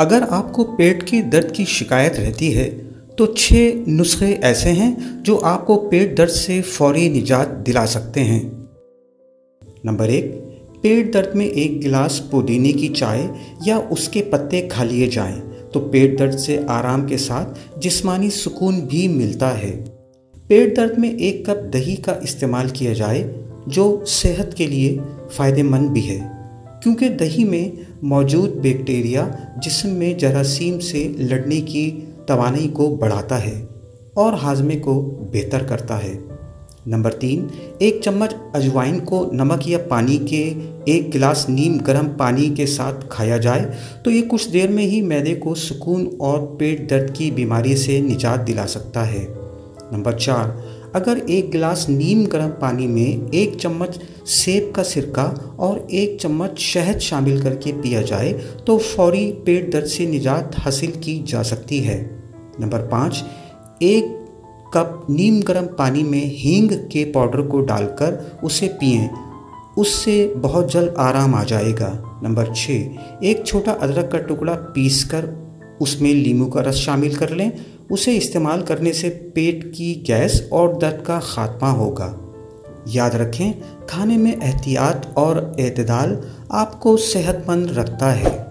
अगर आपको पेट के दर्द की शिकायत रहती है तो 6 नुस्खे ऐसे हैं जो आपको पेट दर्द से फौरी निजात दिला सकते हैं। नंबर 1, पेट दर्द में 1 गिलास पुदीने की चाय या उसके पत्ते खा लिए जाएं तो पेट दर्द से आराम के साथ जिस्मानी सुकून भी मिलता है। पेट दर्द में 1 कप दही का इस्तेमाल किया जाए जो सेहत के लिए फ़ायदेमंद भी है, क्योंकि दही में मौजूद बैक्टीरिया जिस्म में जरासीम से लड़ने की तवानाई को बढ़ाता है और हाजमे को बेहतर करता है। नंबर 3, 1 चम्मच अजवाइन को नमक या पानी के 1 गिलास नीम गर्म पानी के साथ खाया जाए तो ये कुछ देर में ही मैदे को सुकून और पेट दर्द की बीमारी से निजात दिला सकता है। नंबर 4, अगर 1 गिलास नीम गर्म पानी में 1 चम्मच सेब का सिरका और 1 चम्मच शहद शामिल करके पिया जाए तो फौरी पेट दर्द से निजात हासिल की जा सकती है। नंबर 5, 1 कप नीम गर्म पानी में हींग के पाउडर को डालकर उसे पिएं, उससे बहुत जल्द आराम आ जाएगा। नंबर 6, 1 छोटा अदरक का टुकड़ा पीसकर उसमें नींबू का रस शामिल कर लें, उसे इस्तेमाल करने से पेट की गैस और दर्द का खात्मा होगा। याद रखें, खाने में एहतियात और एतदाल आपको सेहतमंद रखता है।